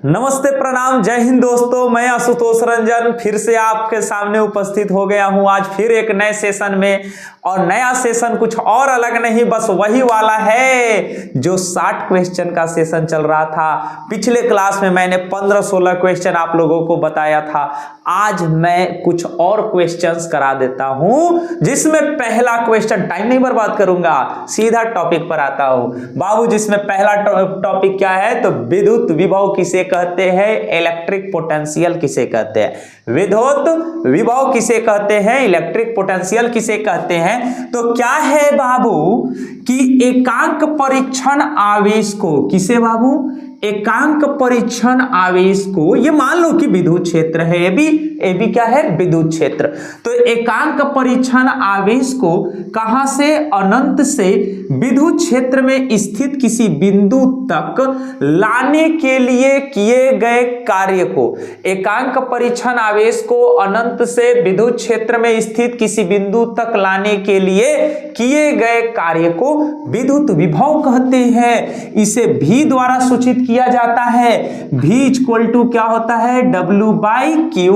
नमस्ते, प्रणाम, जय हिंद दोस्तों। मैं आशुतोष रंजन फिर से आपके सामने उपस्थित हो गया हूं आज फिर एक नए सेशन में। और नया सेशन कुछ और अलग नहीं, बस वही वाला है जो 60 क्वेश्चन का सेशन चल रहा था। पिछले क्लास में मैंने 15-16 क्वेश्चन आप लोगों को बताया था। आज मैं कुछ और क्वेश्चंस करा देता हूं, जिसमें पहला क्वेश्चन, टाइम नहीं बर्बाद करूंगा, सीधा टॉपिक पर आता हूं बाबू। जिसमें पहला टॉपिक क्या है तो विद्युत विभव किसे कहते हैं, इलेक्ट्रिक पोटेंशियल किसे कहते हैं। विद्युत विभव किसे कहते हैं, इलेक्ट्रिक पोटेंशियल किसे कहते हैं। तो क्या है बाबू कि एकांक परीक्षण आवेश को, किसे बाबू, एकांक परीक्षण आवेश को, ये मान लो कि विद्युत क्षेत्र है, ये भी क्या है, विद्युत क्षेत्र। तो एकांक परीक्षण आवेश को कहां से, अनंत से विद्युत क्षेत्र में स्थित किसी बिंदु तक लाने के लिए किए गए कार्य को, एकांक परीक्षण आवेश को अनंत से विद्युत क्षेत्र में स्थित किसी बिंदु तक लाने के लिए किए गए कार्य को विद्युत विभव कहते हैं। इसे V द्वारा सूचित किया जाता है। V इक्वल टू क्या होता है, W/Q।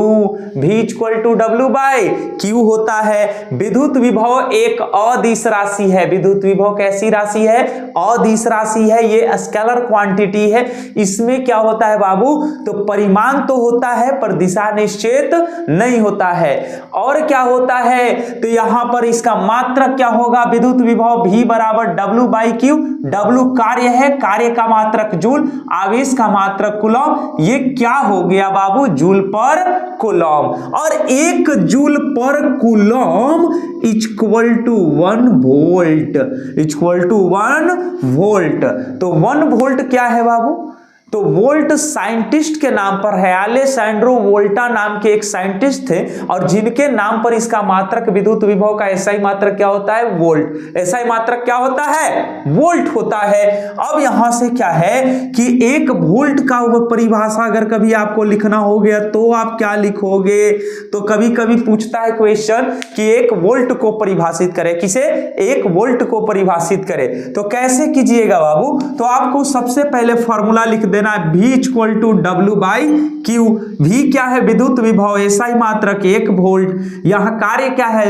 V equal to W/Q होता है। विद्युत विभव एक अदिश राशि है। विद्युत विभव कैसी राशि है, अदिश राशि है, ये स्केलर क्वांटिटी है। इसमें क्या होता है बाबू, तो परिमाण तो होता है पर दिशा निश्चित नहीं होता है। और क्या होता है, तो यहां पर इसका मात्रक क्या होगा, विद्युत विभव V बराबर W/Q। W कार्य है, कार्य का मात्रक जूल, आवेश का मात्रक कूलम। ये क्या हो गया बाबू, जूल पर कूलम। और 1 joule per coulomb equal to 1 volt, equal to 1 volt. तो 1 वोल्ट क्या है बाबू, तो वोल्ट साइंटिस्ट के नाम पर है। अलेसैंड्रो वोल्टा नाम के एक साइंटिस्ट थे, और जिनके नाम पर इसका मात्रक, विद्युत विभव का एसआई मात्रक क्या होता है, वोल्ट। एसआई मात्रक क्या होता है, वोल्ट होता है। अब यहां से क्या है कि 1 वोल्ट का परिभाषा अगर कभी आपको लिखना हो गया तो आप क्या लिखोगे, तो कभी कभी पूछता है क्वेश्चन कि 1 वोल्ट को परिभाषित करें, किसे, 1 वोल्ट को परिभाषित करें। तो कैसे कीजिएगा बाबू, तो आपको सबसे पहले फॉर्मूला लिख देना, V equal to W/Q। V क्या है, विद्युत विभव, एसआई मात्रक 1 वोल्ट। यहां कार्य क्या है,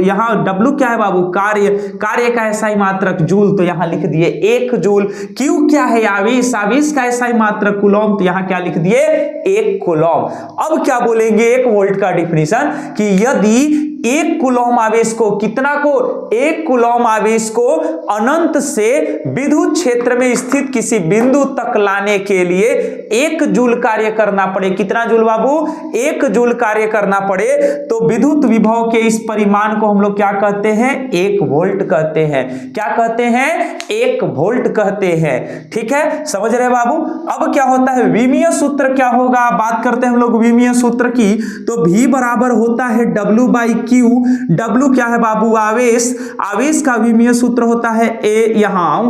यहां W क्या है बाबू, कार्य, कार्य का एसआई मात्रक जूल, तो यहां लिख दिए 1 जूल। Q क्या है, आवेश, आवेश का एसआई मात्रक कूलम, तो यहां क्या लिख दिए, 1 कूलम। अब क्या बोलेंगे 1 वोल्ट का डिफिनीशन, कि यदि 1 कूलम आवेश को, कितना को, 1 कूलम आवेश को अनंत से विद्युत क्षेत्र में स्थित किसी बिंदु तक लाने के लिए 1 जूल कार्य करना पड़े। कितना जूल बाबू, 1 जूल कार्य करना पड़े, तो विद्युत विभव के इस परिमाण को हम लोग क्या कहते हैं, 1 वोल्ट कहते हैं। क्या कहते हैं, 1 वोल्ट कहते हैं। ठीक है, समझ रहे बाबू। अब क्या होता है, विमीय सूत्र क्या होगा, बात करते हैं हम लोग विमीय सूत्र की। तो V बराबर होता है W/Q। W क्या है बाबू, आवेश, आवेश का विमीय सूत्र होता है A। यहां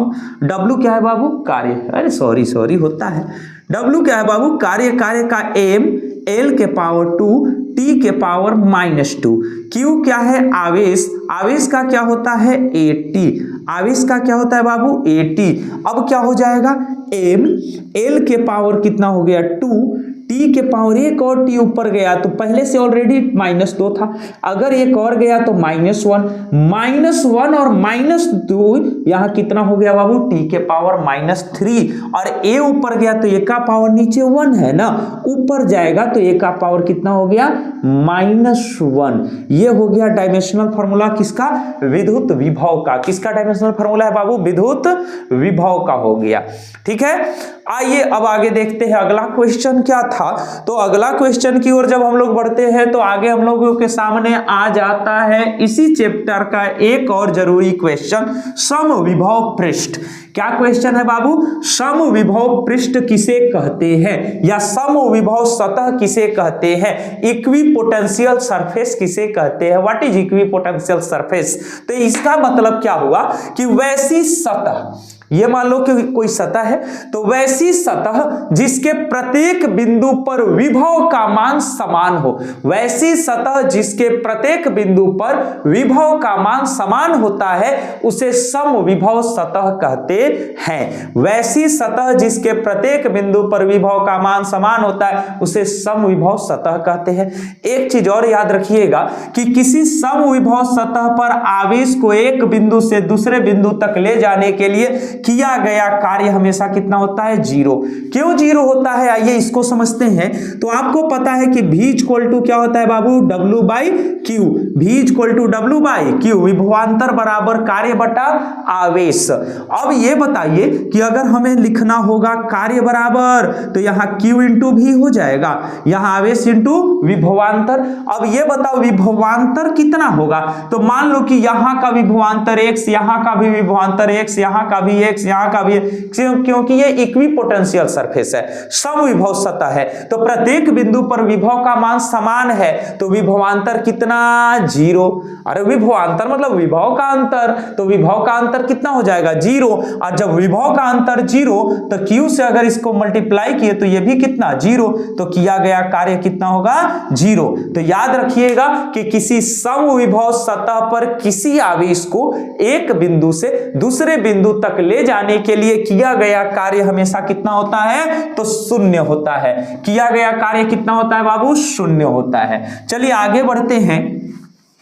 W क्या है बाबू, कार्य, अरे सॉरी होता है, W क्या है बाबू, कार्य, कार्य का M, L के पावर 2, T के पावर -2। Q क्या है, आवेश, आवेश का क्या होता है, AT, आवेश का क्या होता है बाबू, AT। अब क्या हो जाएगा, M, L के पावर कितना हो गया 2, T के पावर 1 और T ऊपर गया तो पहले से ऑलरेडी -2 था, अगर एक और गया तो -1, -1 और -2, यहां कितना हो गया बाबू, T के पावर -3। और A ऊपर गया तो A का पावर नीचे 1 है ना, ऊपर जाएगा तो A का पावर कितना हो गया, -1। ये हो गया डायमेंशनल फार्मूला किसका, विद्युत विभव का। किसका डायमेंशनल फार्मूला है बाबू, विद्युत विभव का हो गया। ठीक है, आइए अब आगे देखते हैं अगला क्वेश्चन क्या था। तो अगला क्वेश्चन की ओर जब हम लोग बढ़ते हैं तो आगे हम लोगों के सामने आ जाता है इसी चैप्टर का एक और जरूरी क्वेश्चन, समविभव पृष्ठ। क्या क्वेश्चन है बाबू, समविभव पृष्ठ किसे कहते हैं, या समविभव सतह किसे कहते हैं, इक्विपोटेंशियल सरफेस किसे कहते हैं। व्हाट इज इक्विपोटेंशियल सरफेस, तो इसका मतलब क्या हुआ कि वैसी सतह, ये मान लो कि कोई सतह है, तो वैसी सतह जिसके प्रत्येक बिंदु पर विभव का मान समान हो, वैसी सतह जिसके प्रत्येक बिंदु पर विभव का मान समान होता है उसे समविभव सतह कहते हैं। वैसी सतह जिसके प्रत्येक बिंदु पर विभव का मान समान होता है उसे समविभव सतह कहते हैं। एक चीज और याद रखिएगा कि किसी समविभव सतह पर आवेश को एक बिंदु से दूसरे बिंदु तक ले जाने के लिए किया गया कार्य हमेशा कितना होता है? जीरो। क्यों जीरो होता है, आइए इसको समझते हैं। तो आपको पता है कि V इक्वल टू क्या होता है बाबू? W by Q. V equal to W by Q, विभवांतर बराबर कार्य बटा आवेश। अब ये बताइए कि अगर हमें लिखना होगा कार्य बराबर, तो यहां Q इंटू V हो जाएगा, यहां आवेश इंटू विभवांतर। अब ये बताओ विभवांतर कितना होगा? तो मान लो कि यहां का विभवांतर x, यहां का भी विभवांतर x, यहां का भी x, यहां का भी, क्योंकि ये इक्विपोटेंशियल सरफेस है, समविभव सतह है, तो प्रत्येक बिंदु पर विभव का मान समान है, तो विभवांतर कितना? जीरो। अरे विभवांतर मतलब विभव का अंतर, तो विभव का अंतर कितना हो जाएगा? जीरो। और जब विभव का अंतर जीरो तो Q से अगर इसको मल्टीप्लाई किए तो ये भी कितना? जीरो। तो किया गया कार्य कितना होगा? जीरो। तो याद रखिएगा कि किसी समविभव सतह पर किसी आवेश को एक बिंदु से दूसरे बिंदु तक ले जाने के लिए किया गया कार्य हमेशा कितना होता है? तो शून्य होता है। किया गया कार्य कितना होता है बाबू? शून्य होता है। चलिए आगे बढ़ते हैं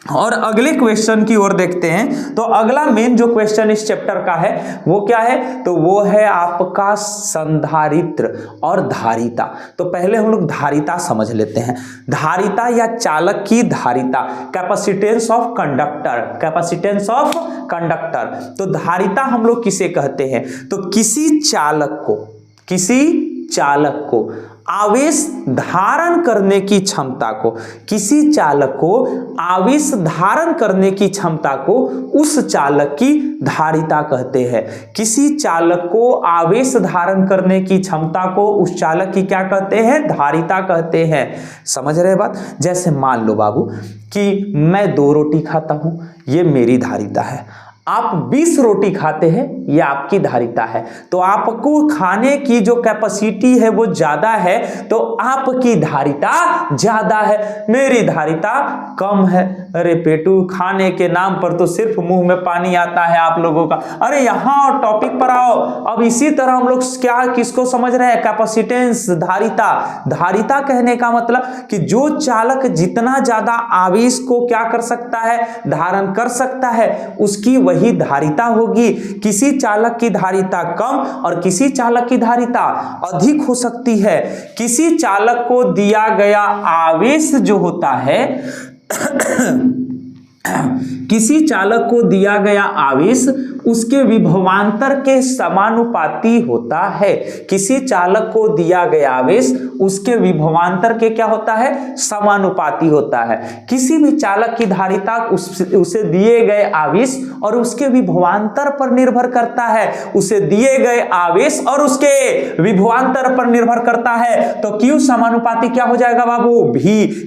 और अगले क्वेश्चन की ओर देखते हैं। तो अगला मेन जो क्वेश्चन इस चैप्टर का है वो क्या है? तो वो है आपका संधारित्र और धारिता। तो पहले हम लोग धारिता समझ लेते हैं। धारिता या चालक की धारिता, capacitance of conductor, capacitance of conductor. तो धारिता हम लोग किसे कहते हैं? तो किसी चालक को आवेश धारण करने की क्षमता को, किसी चालक को आवेश धारण करने की क्षमता को उस चालक की धारिता कहते हैं। किसी चालक को आवेश धारण करने की क्षमता को उस चालक की क्या कहते हैं? धारिता कहते हैं। समझ रहे बात? जैसे मान लो बाबू कि मैं 2 रोटी खाता हूं, ये मेरी धारिता है। आप 20 रोटी खाते हैं, ये आपकी धारिता है। तो आपको खाने की जो कैपेसिटी है वो ज्यादा है, तो आपकी धारिता ज्यादा है, मेरी धारिता कम है। अरे पेटू, खाने के नाम पर तो सिर्फ मुंह में पानी आता है आप लोगों का। अरे यहाँ टॉपिक पर आओ। अब इसी तरह हम लोग क्या किसको समझ रहे हैं? कैपेसिटेंस, धारिता। धारिता कहने का मतलब कि जो चालक जितना ज्यादा आवेश को क्या कर सकता है? धारण कर सकता है, उसकी वही धारिता होगी। किसी चालक की धारिता कम और किसी चालक की धारिता अधिक हो सकती है। किसी चालक को दिया गया आवेश जो होता है किसी चालक को दिया गया आवेश उसके विभवांतर के समानुपाती होता है। किसी चालक को दिया गया आवेश उसके विभवांतर के क्या होता है? समानुपाती होता है। किसी भी चालक की धारिता उसे दिए गए आवेश और उसके विभवांतर पर निर्भर करता है। उसे दिए गए आवेश और उसके विभवांतर पर निर्भर करता है। तो Q समानुपाती क्या हो जाएगा बाबू? V।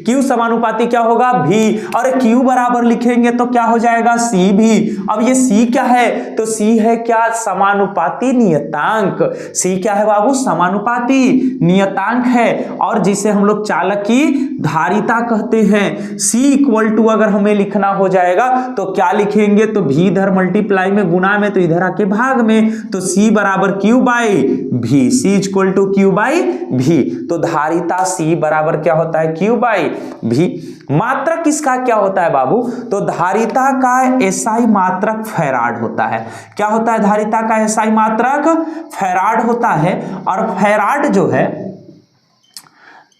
Q समानुपाती क्या होगा? V। और Q बराबर लिखेंगे तो क्या हो जाएगा? C भी। अब ये C क्या है? तो C है क्या? समानुपाती नियतांक। C क्या है बाबू? समानुपाती नियतांक है, और जिसे हम लोग चालक की धारिता कहते हैं। C इक्वल टू अगर हमें लिखना हो जाएगा तो क्या लिखेंगे? तो V इधर मल्टीप्लाई में, गुना में, तो इधर आके भाग में, तो C बराबर Q by V। C equal to Q by V। तो धारिता C बराबर क्या होता है? Q by V। मात्रक इसका क्या होता है बाबू? तो धारिता का एसआई मात्रक फैराड होता है। क्या होता है? धारिता का एसआई मात्रक फैराड होता है। और फैराड जो है,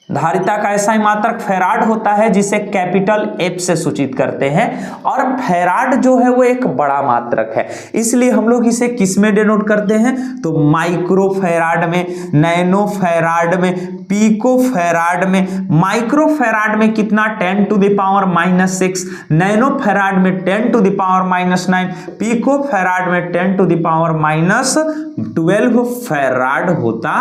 धारिता का एसआई मात्रक फैराड होता है, जिसे कैपिटल F से सूचित करते हैं। और फैराड जो है वो एक बड़ा मात्रक है, इसलिए हम लोग इसे किस में डिनोट करते हैं? तो माइक्रो फैराड में, नैनो फैराड में, पीको फैराड में। माइक्रो फैराड में कितना? 10 to the power -6। Nano farad में 10 to the power -9। Pico farad में 10 टू द पावर -12 फैराड होता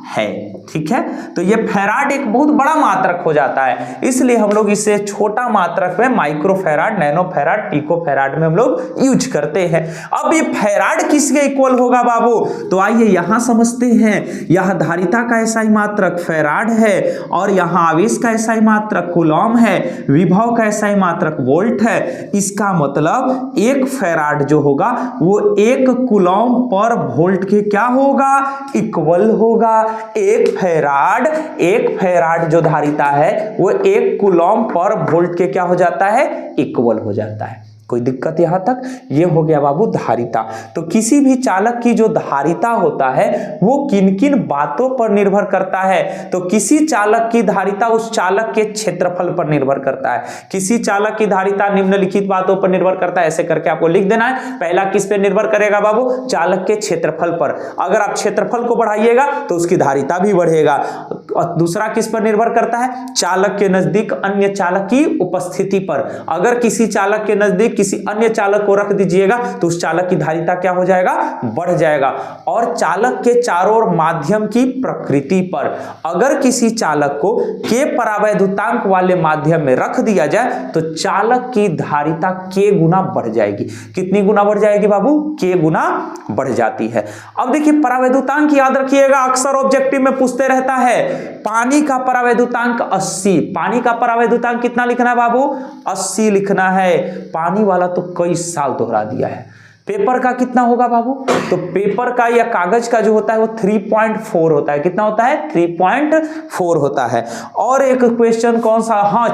है। ठीक है, तो ये फैराड एक बहुत बहुत बड़ा मात्रक हो जाता है, इसलिए हम लोग इसे छोटा मात्रक में माइक्रोफैराड, नैनोफैराड, पिकोफैराड में हम लोग यूज करते हैं। अब ये फैराड किसके इक्वल होगा बाबू? तो आइए यहां समझते हैं। यह धारिता का एसआई मात्रक फैराड है और यहां आवेश का एसआई मात्रक कूलॉम है, विभव का एसआई मात्रक वोल्ट है। इसका मतलब एक फैराड जो होगा वो एक कूलॉम पर वोल्ट के क्या होगा? इक्वल होगा। एक फैराड जो धारिता है वो एक कूलॉम पर वोल्ट के क्या हो जाता है? इक्वल हो जाता है। कोई दिक्कत यहां तक? ये हो गया बाबू धारिता। तो किसी भी चालक की जो धारिता होता है वो किन किन बातों पर निर्भर करता है? तो किसी चालक की धारिता उस चालक के क्षेत्रफल पर निर्भर करता है। किसी चालक की धारिता निम्नलिखित बातों पर निर्भर करता है, ऐसे करके आपको लिख देना है। पहला किस पे निर्भर करेगा बाबू? चालक के क्षेत्रफल पर। अगर आप क्षेत्रफल को बढ़ाइएगा तो उसकी धारिता भी बढ़ेगा। और दूसरा किस पर निर्भर करता है? चालक के नजदीक अन्य चालक की उपस्थिति पर। अगर किसी चालक के नजदीक किसी अन्य चालक को रख दीजिएगा तो उस चालक की धारिता क्या हो जाएगा? बढ़ जाएगा। और चालक के चारों ओर माध्यम की प्रकृति पर। अगर किसी चालक को के परावैद्युतांक वाले माध्यम में रख दिया जाए तो चालक की धारिता के गुना बढ़ जाएगी। कितनी गुना बढ़ जाएगी बाबू? के गुना बढ़ जाती है। अब देखिए परावैद्युतांक याद रखिएगा, अक्सर ऑब्जेक्टिव में पूछते रहता है। पानी का परावैद्युतांक 80। पानी का परावैद्युतांक कितना लिखना है बाबू? 80 लिखना है। पानी वाला तो कई साल दोहरा दिया है। पेपर का कितना होगा बाबू? तो पेपर का या कागज का जो होता है वो 3.4 होता है। कितना होता है? 3.4 होता है। और एक क्वेश्चन कौन सा? हाँ,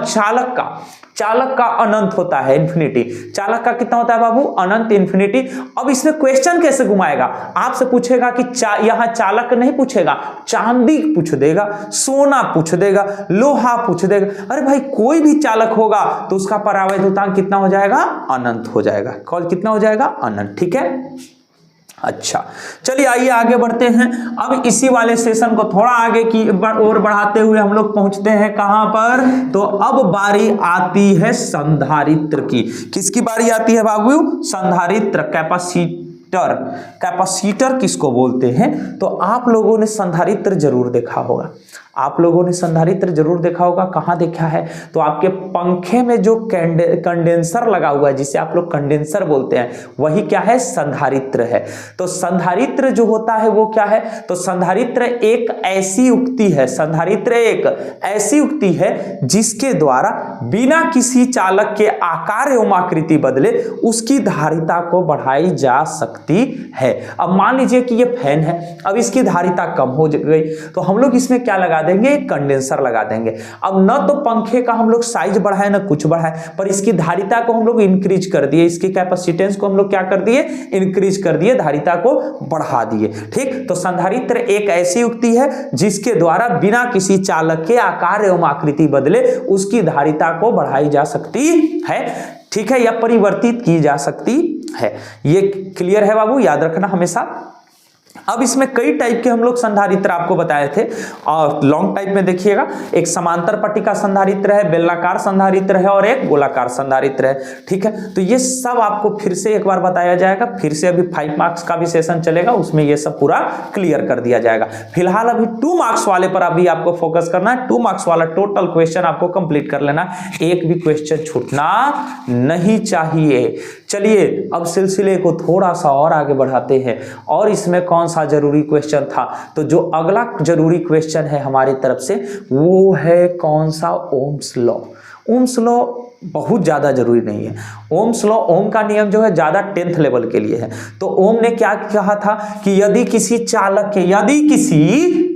चालक का अनंत होता है, इंफिनिटी। चालक का कितना होता है बाबू? अनंत, इंफिनिटी। अब इसमें क्वेश्चन कैसे घुमाएगा? आपसे पूछेगा कि यहां चालक नहीं पूछेगा, चांदी पूछ देगा, सोना पूछ देगा, लोहा पूछ देगा। अरे भाई कोई भी चालक होगा तो उसका परावैद्युतांक कितना हो जाएगा? अनंत हो जाएगा। कितना हो जाएगा? अनंत। ठीक है, अच्छा चलिए आइए आगे बढ़ते हैं। अब इसी वाले सेशन को थोड़ा आगे की ओर बढ़ाते हुए हम लोग पहुंचते हैं कहां पर? तो अब बारी आती है संधारित्र की। किसकी बारी आती है बाबू? संधारित्र, कैपेसिटर किसको बोलते हैं? तो आप लोगों ने संधारित्र जरूर देखा होगा। कहां देखा है? तो आपके पंखे में जो कंडेंसर लगा हुआ है, जिसे आप लोग कंडेंसर बोलते हैं, वही क्या है? संधारित्र है। तो संधारित्र जो होता है वो क्या है? तो संधारित्र एक ऐसी युक्ति है जिसके द्वारा बिना किसी चालक के आकार एवं आकृति बदले उसकी धारिता को बढ़ाई जा सकती है। अब मान लीजिए कि ये फैन है, अब इसकी धारिता कम हो गई तो हम लोग इसमें क्या लगा देंगे? कंडेंसर लगा देंगे। अब न तो पंखे का हम लोग साइज बढ़ाए न कुछ बढ़ाए, पर इसकी धारिता को हम लोग इंक्रीज कर दिए, इसकी कैपेसिटेंस को हम लोग क्या कर दिए? इंक्रीज कर दिए, धारिता को बढ़ा दिए। ठीक, तो संधारित्र एक ऐसी युक्ति है जिसके द्वारा बिना किसी चालक के आकार एवं आकृति बदले उसकी धारिता को बढ़ाई जा सकती है। ठीक है, या परिवर्तित की जा सकती है। ये क्लियर है बाबू? याद रखना हमेशा। अब इसमें कई टाइप के हम लोग संधारित्र आपको बताए थे और लॉन्ग टाइप में देखिएगा, एक समांतर पट्टिका संधारित्र है, बेलनाकार संधारित्र है और एक गोलाकार संधारित्र है। ठीक है, तो ये सब आपको फिर से एक बार बताया जाएगा। फिर से अभी 5 मार्क्स का भी सेशन चलेगा, उसमें ये सब पूरा क्लियर कर दिया जाएगा। फिलहाल अभी 2 मार्क्स वाले पर अभी आपको फोकस करना है। 2 मार्क्स वाला टोटल क्वेश्चन आपको कंप्लीट कर लेना, एक भी क्वेश्चन छूटना नहीं चाहिए। चलिए अब सिलसिले को थोड़ा सा और आगे बढ़ाते हैं और इसमें कौन सा जरूरी क्वेश्चन था? तो जो अगला जरूरी क्वेश्चन है हमारी तरफ से वो है कौन सा? Ohm's law. ओम्स लॉ बहुत ज्यादा जरूरी नहीं है। ओम्स लॉ, ओम का नियम जो है ज्यादा 10th लेवल के लिए है। तो ओम ने क्या कहा था कि यदि किसी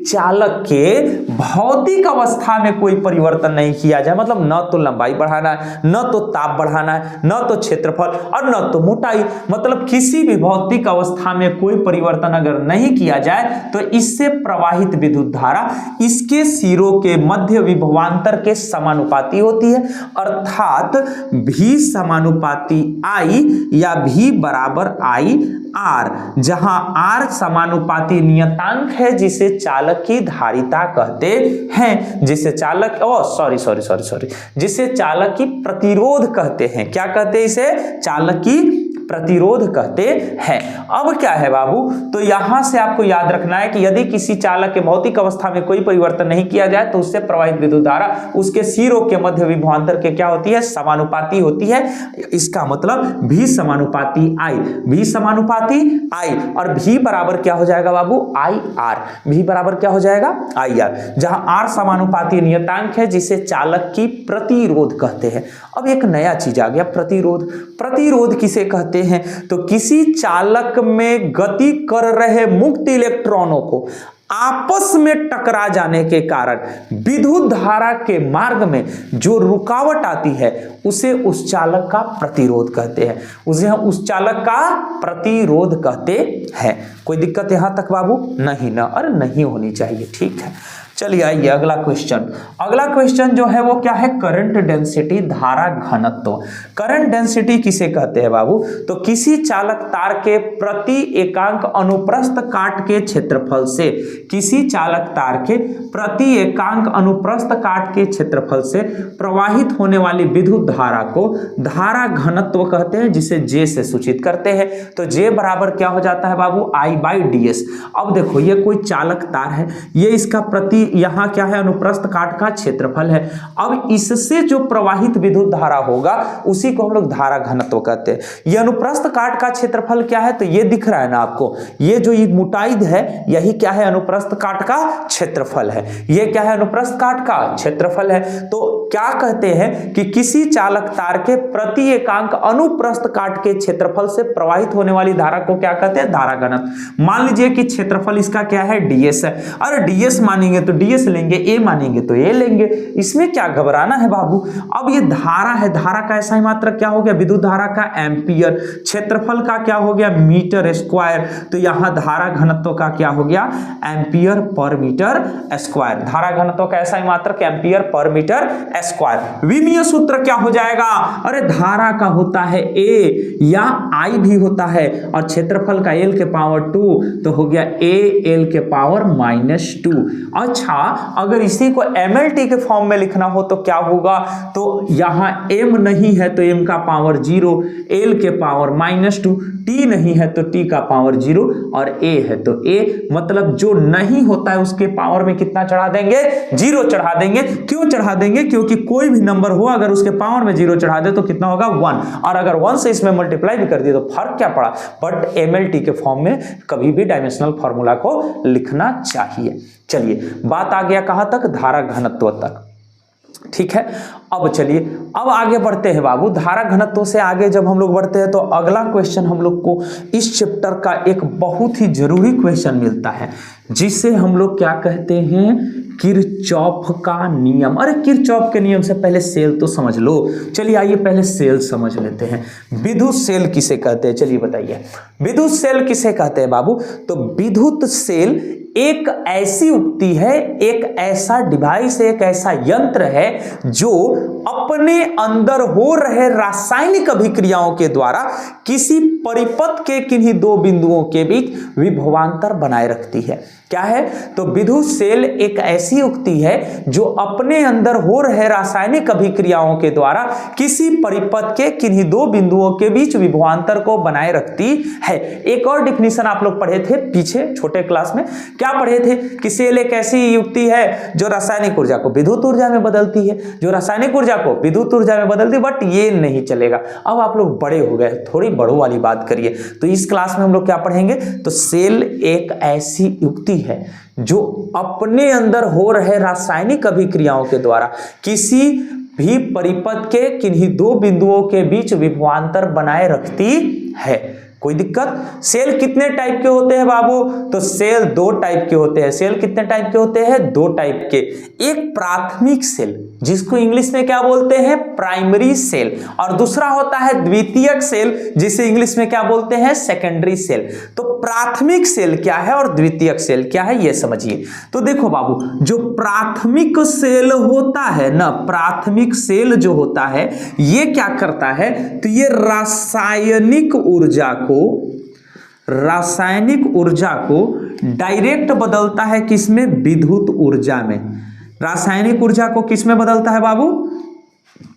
चालक के भौतिक अवस्था में कोई परिवर्तन नहीं किया जाए, मतलब न तो लंबाई बढ़ाना है, न तो ताप बढ़ाना है, न तो क्षेत्रफल और न तो मोटाई, मतलब किसी भी भौतिक अवस्था में कोई परिवर्तन अगर नहीं किया जाए तो इससे प्रवाहित विद्युत धारा इसके सिरों के मध्य विभवांतर के समानुपाती होती है, अर्थात V समानुपाती I या V बराबर I R, जहां R समानुपाती नियतांक है जिसे चालक की धारिता कहते हैं, जिसे चालक जिसे चालक की प्रतिरोध कहते हैं। क्या कहते हैं इसे? चालक की प्रतिरोध कहते हैं। अब क्या है बाबू, तो यहां से आपको याद रखना है कि यदि किसी चालक के भौतिक अवस्था में कोई परिवर्तन नहीं किया जाए तो उससे प्रवाहित विद्युत धारा उसके सिरों के मध्य विभवांतर के क्या होती है, समानुपाती होती है। इसका मतलब V समानुपाती I, V समानुपाती I, और V बराबर क्या हो जाएगा बाबू, IR। V बराबर क्या हो जाएगा, IR, जहां R समानुपाती नियतांक है जिसे चालक की प्रतिरोध कहते हैं। अब एक नया चीज आ गया, प्रतिरोध। प्रतिरोध किसे कहते हैं, तो किसी चालक में गति कर रहे मुक्त इलेक्ट्रॉनों को आपस में टकरा जाने के कारण विद्युत धारा के मार्ग में जो रुकावट आती है उसे उस चालक का प्रतिरोध कहते हैं, उसे हम उस चालक का प्रतिरोध कहते हैं। कोई दिक्कत यहां तक बाबू, नहीं ना, और नहीं होनी चाहिए, ठीक है। चलिए आइए अगला क्वेश्चन। अगला क्वेश्चन जो है वो क्या है, करंट डेंसिटी, धारा घनत्व। करंट डेंसिटी किसे कहते हैं बाबू, तो किसी चालक तार के प्रति एकांक अनुप्रस्थ काट के क्षेत्रफल से, किसी चालक तार के प्रति एकांक अनुप्रस्थ काट के क्षेत्रफल से प्रवाहित होने वाली विद्युत धारा को धारा घनत्व कहते हैं, जिसे J से सूचित करते हैं। तो J बराबर क्या हो जाता है बाबू, I/ds। अब देखो ये कोई चालक तार है, ये इसका प्रति यहां क्या है, अनुप्रस्थ काट का क्षेत्रफल है। अब इससे जो प्रवाहित विद्युत धारा होगा उसी को हम लोग धारा घनत्व कहते हैं। ये अनुप्रस्थ काट का क्षेत्रफल क्या है, तो ये दिख रहा है ना आपको, ये जो ये मोटाई है यही क्या है, अनुप्रस्थ काट का क्षेत्रफल है। ये क्या है, अनुप्रस्थ काट का क्षेत्रफल है। तो क्या कहते हैं कि किसी चालक तार के प्रति एकांक अनुप्रस्थ काट के क्षेत्रफल से प्रवाहित होने वाली धारा को क्या कहते हैं, धारा घनत्व। मान लीजिए कि क्षेत्रफल इसका क्या है, ds है। अरे ds मानेंगे तो ds लेंगे, a मानेंगे तो a लेंगे, इसमें क्या घबराना है बाबू। अब ये धारा है, धारा का ऐसा ही मात्रक क्या हो गया, विद्युत धारा का एम्पियर, क्षेत्रफल का क्या हो गया, मीटर स्क्वायर। तो यहां धारा घनत्व का क्या हो गया, एम्पियर पर मीटर स्क्वायर। धारा घनत्व का ऐसा ही मात्रक एम्पियर पर मीटर स्क्वायर। विमीय सूत्र क्या हो जाएगा, अरे धारा का होता है a या I भी होता है, और क्षेत्रफल का l के पावर 2, तो हो गया a l के पावर -2। अच्छा, अगर इसी को MLT के फॉर्म में लिखना हो तो क्या होगा, तो यहां m नहीं है तो m का पावर 0, l के पावर -2, t नहीं है तो t का पावर 0, और a है तो a। मतलब जो नहीं होता है उसके पावर में कितना चढ़ा देंगे, 0 चढ़ा देंगे। क्यों चढ़ा देंगे, क्योंकि कोई भी नंबर हो अगर उसके पावर में 0 चढ़ा दे तो कितना होगा, 1, और अगर 1 से इसमें मल्टीप्लाई भी कर दिए तो फर्क क्या पड़ा। बट MLT के फॉर्म में कभी भी डायमेंशनल फॉर्मूला को लिखना चाहिए। चलिए बात आ गया कहां तक, धारा घनत्व तक, ठीक है। अब चलिए अब आगे बढ़ते हैं बाबू। धारा घनत्व से आगे जब हम लोग बढ़ते हैं तो अगला क्वेश्चन हम लोग को इस चैप्टर का एक बहुत ही जरूरी क्वेश्चन मिलता है, जिसे हम लोग क्या कहते हैं, किरचॉफ का नियम। अरे किरचॉफ के नियम से पहले सेल तो समझ लो। चलिए आइए पहले सेल समझ लेते हैं। विद्युत सेल किसे कहते हैं, चलिए बताइए विद्युत सेल किसे कहते हैं बाबू। तो विद्युत सेल एक ऐसी युक्ति है, एक ऐसा डिवाइस है, एक ऐसा यंत्र है जो अपने अंदर हो रहे रासायनिक अभिक्रियाओं के द्वारा किसी परिपथ के किन्हीं दो बिंदुओं के बीच विभवांतर बनाए रखती है। क्या है, तो विद्युत सेल एक ऐसी युक्ति है जो अपने अंदर हो रहे रासायनिक अभिक्रियाओं के द्वारा किसी परिपथ के किन्हीं दो बिंदुओं के बीच विभवांतर को बनाए रखती है। एक और डिफिनीशन आप लोग पढ़े थे पीछे छोटे क्लास में, क्या पढ़े थे कि सेल एक ऐसी युक्ति है जो रासायनिक ऊर्जा को विद्युत ऊर्जा में बदलती है, जो रासायनिक ऊर्जा को विद्युत ऊर्जा में बदलती है। बट ये नहीं चलेगा, अब आप लोग बड़े हो गए, थोड़ी बड़ों वाली बात करिए। तो इस क्लास में हम लोग क्या पढ़ेंगे, तो सेल एक ऐसी युक्ति है जो अपने अंदर हो रहे रासायनिक अभिक्रियाओं के द्वारा किसी भी परिपथ के किन्हीं दो बिंदुओं के बीच विभवांतर बनाए रखती है। कोई दिक्कत। सेल कितने टाइप के होते हैं बाबू, तो सेल दो टाइप के होते हैं। सेल कितने टाइप के होते हैं, दो टाइप के। एक प्राथमिक सेल जिसको इंग्लिश में क्या बोलते हैं, प्राइमरी सेल, और दूसरा होता है द्वितीयक सेल जिसे इंग्लिश में क्या बोलते हैं, सेकेंडरी सेल। तो प्राथमिक सेल क्या है और द्वितीयक सेल क्या है ये समझिए। तो देखो बाबू, जो प्राथमिक सेल होता है ना, प्राथमिक सेल जो होता है ये क्या करता है, तो ये रासायनिक ऊर्जा को डायरेक्ट बदलता है किसमें, विद्युत ऊर्जा में। रासायनिक ऊर्जा को किसमें बदलता है बाबू,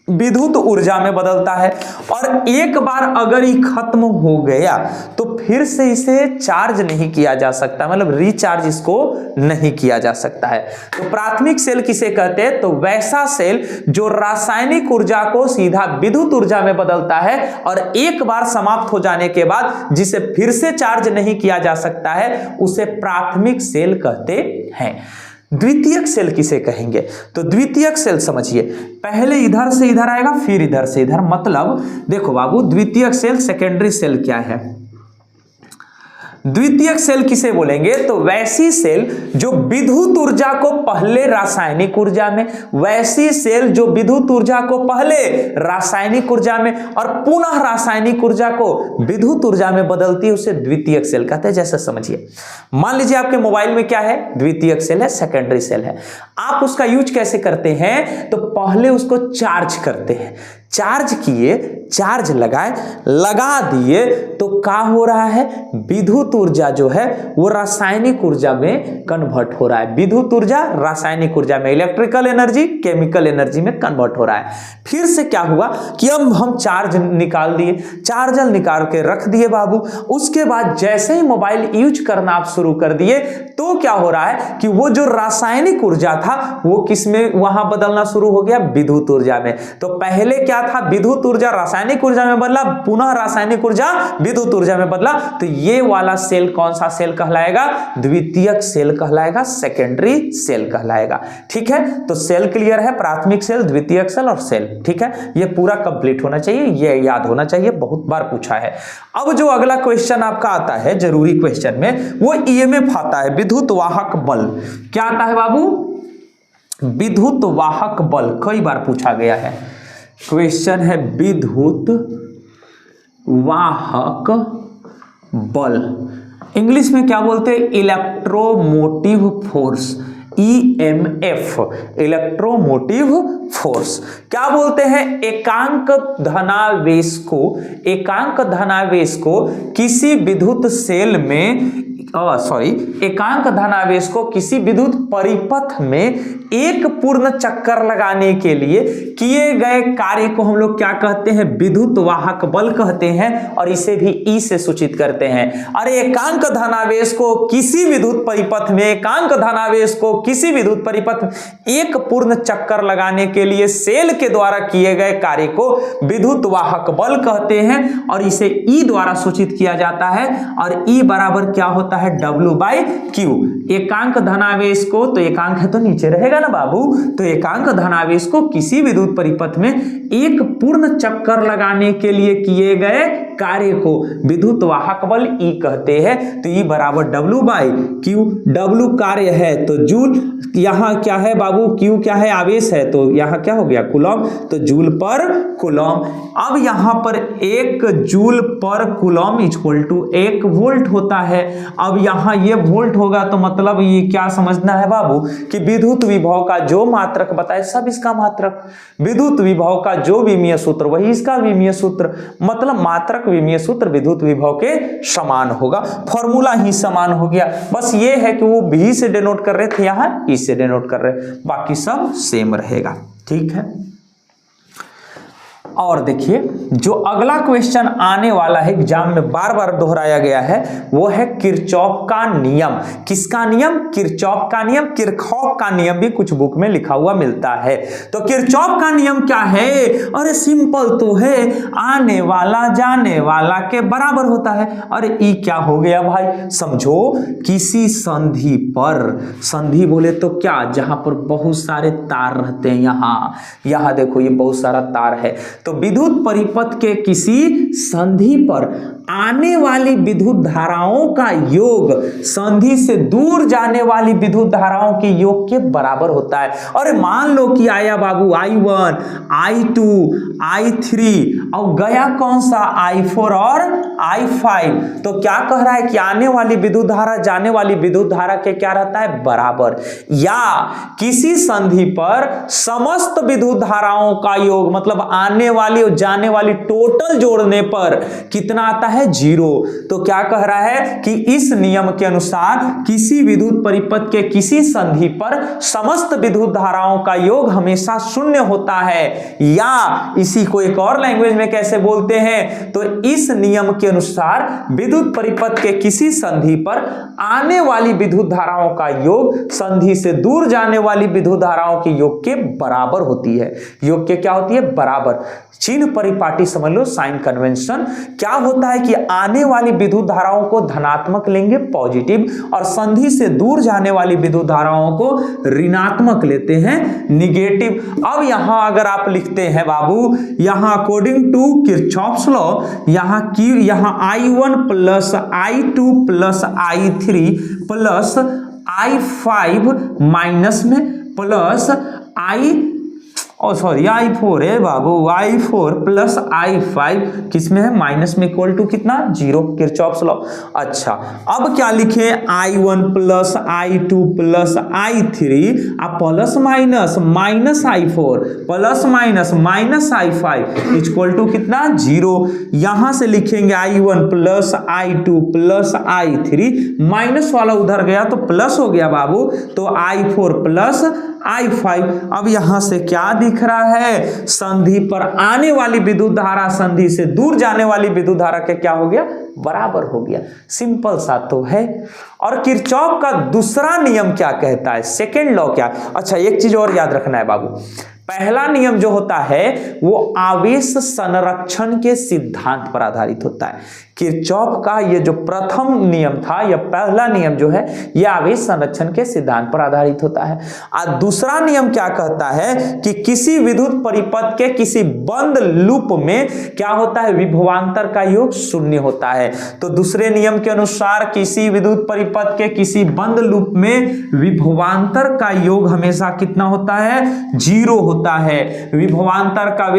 विद्युत ऊर्जा में बदलता है। और एक बार अगर ये खत्म हो गया तो फिर से इसे चार्ज नहीं किया जा सकता, मतलब रिचार्ज इसको नहीं किया जा सकता है। तो प्राथमिक सेल किसे कहते हैं? तो वैसा सेल जो रासायनिक ऊर्जा को सीधा विद्युत ऊर्जा में बदलता है और एक बार समाप्त हो जाने के बाद जिसे फिर से चार्ज नहीं किया जा सकता है उसे प्राथमिक सेल कहते हैं। द्वितीयक सेल किसे कहेंगे? तो द्वितीयक सेल समझिए, पहले इधर से इधर आएगा फिर इधर से इधर, मतलब देखो बाबू द्वितीयक सेल सेकेंडरी सेल क्या है? द्वितीयक सेल किसे बोलेंगे? तो वैसी सेल जो विद्युत ऊर्जा को पहले रासायनिक ऊर्जा में, वैसी सेल जो विद्युत ऊर्जा को पहले रासायनिक ऊर्जा में और पुनः रासायनिक ऊर्जा को विद्युत ऊर्जा में बदलती है, उसे द्वितीयक सेल कहते हैं। जैसे समझिए, मान लीजिए आपके मोबाइल में क्या है? द्वितीयक सेल है, सेकेंडरी सेल है। आप उसका यूज कैसे करते हैं? तो पहले उसको चार्ज करते हैं, चार्ज किए, चार्ज लगाए, लगा दिए तो क्या हो रहा है? विद्युत ऊर्जा जो है वो रासायनिक ऊर्जा में कन्वर्ट हो रहा है। विद्युत ऊर्जा रासायनिक ऊर्जा में, इलेक्ट्रिकल एनर्जी केमिकल एनर्जी में कन्वर्ट हो रहा है। फिर से क्या हुआ कि अब हम चार्ज निकाल दिए, चार्जर निकाल के रख दिए बाबू। उसके बाद जैसे ही मोबाइल यूज करना आप शुरू कर दिए तो क्या हो रहा है कि वो जो रासायनिक ऊर्जा था वो किस में वहां बदलना शुरू हो गया? विद्युत ऊर्जा में। तो पहले क्या था? विद्युत ऊर्जा रासायनिक ऊर्जा में बदला, पुनः रासायनिक ऊर्जा विद्युत ऊर्जा में बदला। तो ये वाला सेल कौन सा सेल कहलाएगा? द्वितीयक सेल कहलाएगा, सेकेंडरी सेल कहलाएगा। ठीक है, तो सेल क्लियर है, प्राथमिक सेल, द्वितीयक सेल और सेल। ठीक है, ये पूरा कंप्लीट होना चाहिए, ये याद होना चाहिए, बहुत बार पूछा है। अब जो अगला क्वेश्चन आपका आता है जरूरी क्वेश्चन में, वो ईएमएफ आता है, विद्युत वाहक बल। क्या आता है बाबू? विद्युत वाहक बल। कई बार पूछा गया है, क्वेश्चन है विद्युत वाहक बल। इंग्लिश में क्या बोलते हैं? Electromotive force, EMF, electromotive force. क्या बोलते हैं? एकांक धनावेश को किसी विद्युत सेल में एकांक धनावेश को किसी विद्युत परिपथ में एक पूर्ण चक्कर लगाने के लिए किए गए कार्य को हम लोग क्या कहते हैं? विद्युत वाहक बल कहते हैं, और इसे भी ई से सूचित करते हैं। अरे एकांक धनावेश को किसी विद्युत परिपथ में, एकांक धनावेश को किसी विद्युत परिपथ में एक पूर्ण चक्कर लगाने के लिए सेल के द्वारा किए गए कार्य को विद्युत वाहक बल कहते हैं, और इसे ई द्वारा सूचित किया जाता है। और ई बराबर क्या होता है? W/Q। एकांक धनावेश को, तो एकांक है तो नीचे रहेगा ना बाबू, तो एकांक धनावेश को किसी विद्युत परिपथ में एक पूर्ण चक्कर लगाने के लिए किए गए कार्य को विद्युत वाहक बल ई कहते हैं। तो ई बराबर W/Q। W कार्य है तो जूल, यहां क्या है बाबू? Q क्या है? आवेश है, तो यहां क्या हो गया? कूलम, तो जूल पर कूलम। अब यहां पर 1 joule per coulomb equal to 1 volt होता है। अब यहां ये वोल्ट होगा तो मतलब ये क्या समझना है बाबू कि विद्युत विभव का जो मात्रक बताए सब इसका मात्रक, विद्युत विभव का जो विमीय सूत्र वही इसका विमीय सूत्र, मतलब मात्रक विमीय सूत्र विद्युत विभव के समान होगा। फॉर्मूला ही समान हो गया, बस ये है कि वो भी से डिनोट कर रहे थे, यहां ई से डिनोट कर रहे, बाकी सब सेम रहेगा। ठीक है, और देखिए जो अगला क्वेश्चन आने वाला है एग्जाम में बार बार दोहराया गया है वो है किरचॉफ का नियम। किसका नियम? किरचॉफ का नियम। किरचॉफ का नियम भी कुछ बुक में लिखा हुआ मिलता है। तो किरचॉफ का नियम क्या है? अरे सिंपल तो है, आने वाला जाने वाला के बराबर होता है। अरे ई क्या हो गया भाई? समझो किसी संधि पर, संधि बोले तो क्या? जहां पर बहुत सारे तार रहते हैं, यहां देखो ये बहुत सारा तार है। तो विद्युत परिपथ के किसी संधि पर आने वाली विद्युत धाराओं का योग संधि से दूर जाने वाली विद्युत धाराओं के योग के बराबर होता है। अरे मान लो कि आया बाबू I1, I2, I3 और गया कौन सा? I4 और I5। तो क्या कह रहा है कि आने वाली विद्युत धारा जाने वाली विद्युत धारा के क्या रहता है? बराबर। या किसी संधि पर समस्त विद्युत धाराओं का योग, मतलब आने वाली और जाने वाली टोटल जोड़ने पर कितना आता है 0। तो क्या कह रहा है कि इस नियम के अनुसार किसी विद्युत परिपथ के किसी संधि पर समस्त विद्युत धाराओं का योग हमेशा शून्य होता है। या इसी को एक और लैंग्वेज में कैसे बोलते हैं, तो इस नियम के अनुसार विद्युत परिपथ के किसी संधि पर आने वाली विद्युत धाराओं का योग संधि से दूर जाने वाली विद्युत धाराओं के योग के बराबर होती है। योग के क्या होती है? बराबर। चिन्ह परिपाटी समझ लो, साइन कन्वेंशन। क्या होता है कि आने वाली विद्युत धाराओं को धनात्मक लेंगे पॉजिटिव, और संधि से दूर जाने वाली विद्युत धाराओं को ऋणात्मक लेते हैं निगेटिव। अब यहां अगर आप लिखते हैं बाबू, यहां अकॉर्डिंग टू किरचॉफ्स लॉ, यहां I1 plus I2 plus I3 plus I5 minus में प्लस I4 है बाबू, I4 प्लस I5 किसमें है? माइनस में, इक्वल टू कितना? 0, किरचॉफ्स लॉ। अच्छा, अब क्या लिखे? I1 plus I2 plus I3 अब plus minus I4 plus minus I5 equal to कितना? 0। यहां से लिखेंगे I1 plus I2 plus I3, minus वाला उधर गया तो प्लस हो गया बाबू, तो I4 प्लस I5। अब यहां से क्या दिख रहा है? संधि पर आने वाली विद्युत धारा संधि से दूर जाने वाली विद्युत धारा के क्या हो गया? बराबर हो गया। सिंपल सा तो है। और किरचॉफ का दूसरा नियम क्या कहता है? सेकेंड लॉ क्या? अच्छा, एक चीज और याद रखना है बाबू, पहला नियम जो होता है वो आवेश संरक्षण के सिद्धांत पर आधारित होता है। किरचॉफ का ये जो प्रथम नियम था, यह पहला नियम जो है यह आवेश संरक्षण के सिद्धांत पर आधारित होता है। और दूसरा नियम क्या कहता है कि किसी विद्युत परिपथ के किसी बंद लूप में क्या होता है? विभवांतर का योग शून्य होता है। तो दूसरे नियम के अनुसार किसी विद्युत परिपथ के किसी बंद लूप में विभवांतर का योग हमेशा कितना होता है? 0 होता है। विभवांतर का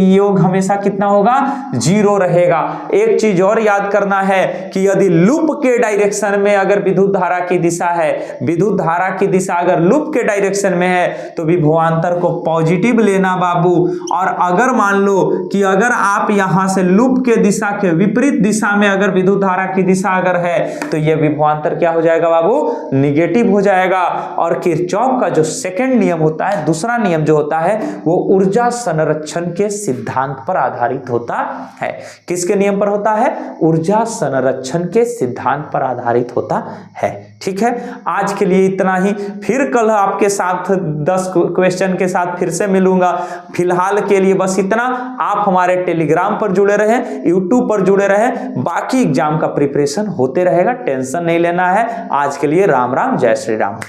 योग हमेशा कितना होगा? 0 रहेगा। एक चीज और याद करना है कि यदि लूप के डायरेक्शन में अगर विद्युत धारा की दिशा है, विद्युत धारा की दिशा अगर लूप के डायरेक्शन में है तो विभवांतर को पॉजिटिव लेना बाबू। और अगर मान लो कि अगर आप यहां से लूप के दिशा के विपरीत दिशा में अगर विद्युत धारा की दिशा अगर है तो यह विभवांतर क्या हो जाएगा बाबू? निगेटिव हो जाएगा। और किरचॉफ का जो सेकंड नियम होता है, दूसरा नियम जो होता है वो ऊर्जा संरक्षण के सिद्धांत पर आधारित होता है। किसके नियम पर होता है? ऊर्जा संरक्षण के सिद्धांत पर आधारित होता है। ठीक है, आज के लिए इतना ही। फिर कल आपके साथ 10 क्वेश्चन के साथ फिर से मिलूंगा। फिलहाल के लिए बस इतना। आप हमारे टेलीग्राम पर जुड़े रहे, यूट्यूब पर जुड़े रहे, बाकी एग्जाम का प्रिपरेशन होते रहेगा, टेंशन नहीं लेना है। आज के लिए राम राम, जय श्री राम।